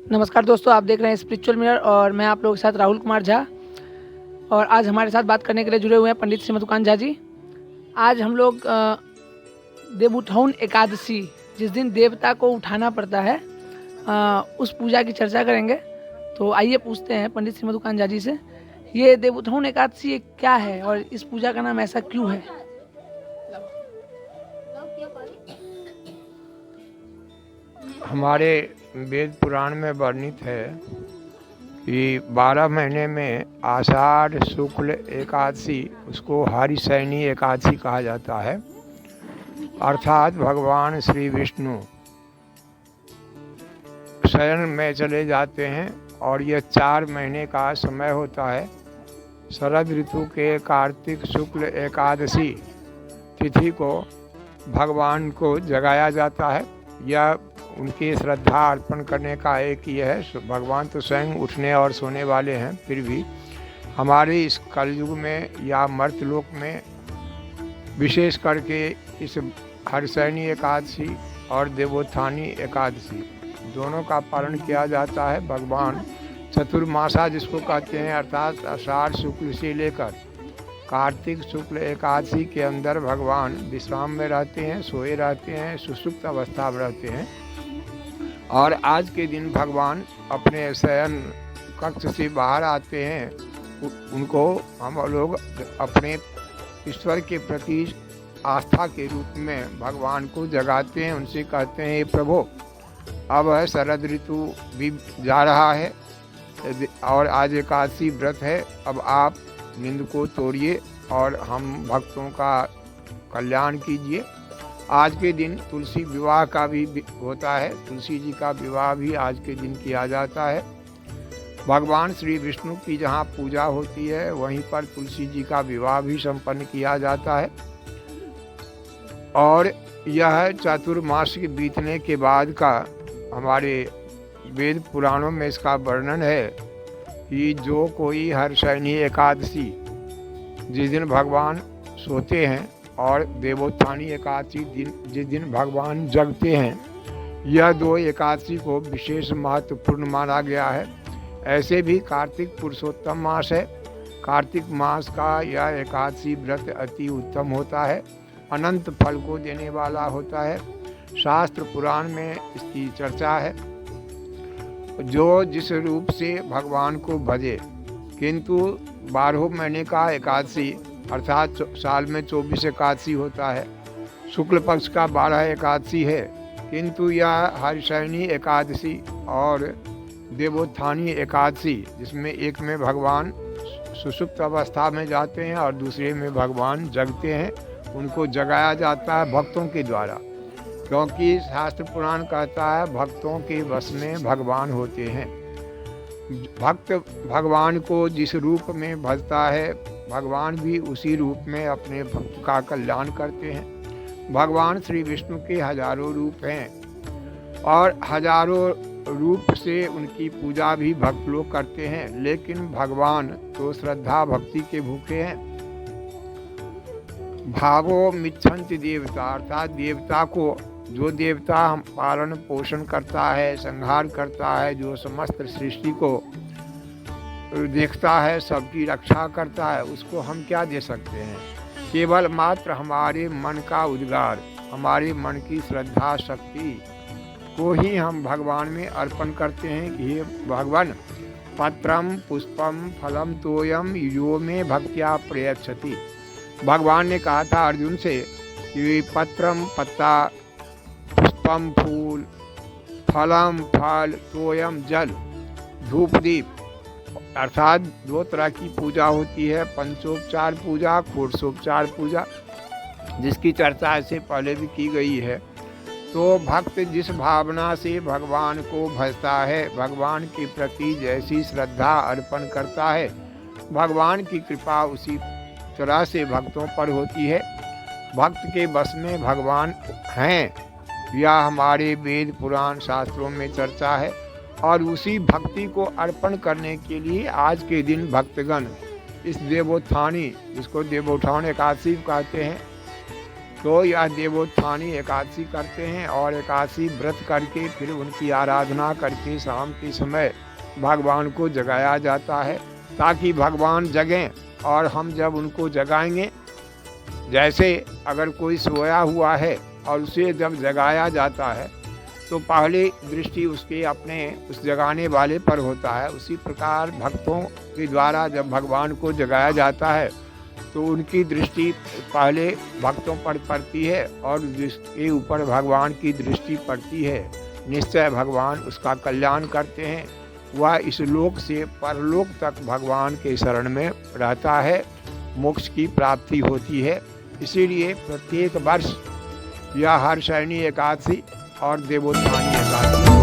नमस्कार दोस्तों, आप देख रहे हैं स्पिरिचुअल मिरर और मैं आप लोगों के साथ राहुल कुमार झा। और आज हमारे साथ बात करने के लिए जुड़े हुए हैं पंडित श्री मधुकांत झा जी। आज हम लोग देवउठाउन एकादशी, जिस दिन देवता को उठाना पड़ता है, उस पूजा की चर्चा करेंगे। तो आइए पूछते हैं पंडित श्री मधुकांत झा जी से, ये देवउठाउन एकादशी क्या है और इस पूजा का नाम ऐसा क्यों है? हमारे वेद पुराण में वर्णित है कि 12 महीने में आषाढ़ शुक्ल एकादशी, उसको हरिशयनी एकादशी कहा जाता है। अर्थात भगवान श्री विष्णु शयन में चले जाते हैं और यह 4 महीने का समय होता है। शरद ऋतु के कार्तिक शुक्ल एकादशी तिथि को भगवान को जगाया जाता है। यह उनकी श्रद्धा अर्पण करने का एक ये है। भगवान तो स्वयं उठने और सोने वाले हैं, फिर भी हमारे इस कलयुग में या मर्त्यलोक में विशेष करके इस हरिशयनी एकादशी और देवोत्थानी एकादशी दोनों का पालन किया जाता है। भगवान चतुर्मासा जिसको कहते हैं, अर्थात आषाढ़ शुक्ल से लेकर कार्तिक शुक्ल एकादशी के अंदर भगवान विश्राम में रहते हैं, सोए रहते हैं, सुषुप्त अवस्था में रहते हैं। और आज के दिन भगवान अपने शयन कक्ष से बाहर आते हैं। उनको हम लोग अपने ईश्वर के प्रति आस्था के रूप में भगवान को जगाते हैं। उनसे कहते हैं, हे प्रभु, अब शरद ऋतु भी जा रहा है और आज एकादशी व्रत है, अब आप नींद को तोड़िए और हम भक्तों का कल्याण कीजिए। आज के दिन तुलसी विवाह का भी होता है। तुलसी जी का विवाह भी आज के दिन किया जाता है। भगवान श्री विष्णु की जहाँ पूजा होती है वहीं पर तुलसी जी का विवाह भी संपन्न किया जाता है। और यह चातुर्मास के बीतने के बाद का हमारे वेद पुराणों में इसका वर्णन है कि जो कोई हरिशयनी एकादशी जिस दिन भगवान सोते हैं और देवोत्थानी एकादशी जिस दिन भगवान जगते हैं, यह 2 एकादशी को विशेष महत्वपूर्ण माना गया है। ऐसे भी कार्तिक पुरुषोत्तम मास है। कार्तिक मास का यह एकादशी व्रत अति उत्तम होता है, अनंत फल को देने वाला होता है। शास्त्र पुराण में इसकी चर्चा है। जो जिस रूप से भगवान को भजे, किंतु 12 महीने का एकादशी अर्थात साल में 24 एकादशी होता है। शुक्ल पक्ष का 12 एकादशी है, किंतु यह हरिशयनी एकादशी और देवोत्थानी एकादशी, जिसमें एक में भगवान सुषुप्त अवस्था में जाते हैं और दूसरे में भगवान जगते हैं, उनको जगाया जाता है भक्तों के द्वारा। क्योंकि शास्त्र पुराण कहता है भक्तों के वश में भगवान होते हैं। भक्त भगवान को जिस रूप में भजता है, भगवान भी उसी रूप में अपने भक्त का कल्याण करते हैं। भगवान श्री विष्णु के हजारों रूप हैं और हजारों रूप से उनकी पूजा भी भक्त लोग करते हैं, लेकिन भगवान तो श्रद्धा भक्ति के भूखे हैं। भावो मिच्छन्ति देवता, अर्थात देवता को, जो देवता हम पालन पोषण करता है, संहार करता है, जो समस्त सृष्टि को देखता है, सबकी रक्षा करता है, उसको हम क्या दे सकते हैं? केवल मात्र हमारे मन का उद्गार, हमारे मन की श्रद्धा शक्ति को ही हम भगवान में अर्पण करते हैं कि हे भगवान, पत्रम पुष्पम फलम तोयम यो में भक्त्या प्रयच्छति। भगवान ने कहा था अर्जुन से कि पत्रम पत्ता, पुष्पम फूल, फलम फल, तोयम जल, धूप दीप, अर्थात 2 तरह की पूजा होती है, पंचोपचार पूजा, षोडशोपचार पूजा, जिसकी चर्चा इससे पहले भी की गई है। तो भक्त जिस भावना से भगवान को भजता है, भगवान के प्रति जैसी श्रद्धा अर्पण करता है, भगवान की कृपा उसी तरह से भक्तों पर होती है। भक्त के बस में भगवान हैं, यह हमारे वेद पुराण शास्त्रों में चर्चा है। और उसी भक्ति को अर्पण करने के लिए आज के दिन भक्तगण इस देवोत्थानी, जिसको देवोत्थान एकादशी कहते हैं, तो यह देवोत्थानी एकादशी करते हैं और एकादशी व्रत करके फिर उनकी आराधना करके शाम के समय भगवान को जगाया जाता है ताकि भगवान जगें। और हम जब उनको जगाएंगे, जैसे अगर कोई सोया हुआ है और उसे जब जगाया जाता है तो पहले दृष्टि उसके अपने उस जगाने वाले पर होता है। उसी प्रकार भक्तों के द्वारा जब भगवान को जगाया जाता है तो उनकी दृष्टि पहले भक्तों पर पड़ती है और जिसके ऊपर भगवान की दृष्टि पड़ती है निश्चय भगवान उसका कल्याण करते हैं। वह इस लोक से परलोक तक भगवान के शरण में रहता है, मोक्ष की प्राप्ति होती है। इसीलिए प्रत्येक वर्ष यह हर्षायणी एकादशी और देवोत्थानी एकादशी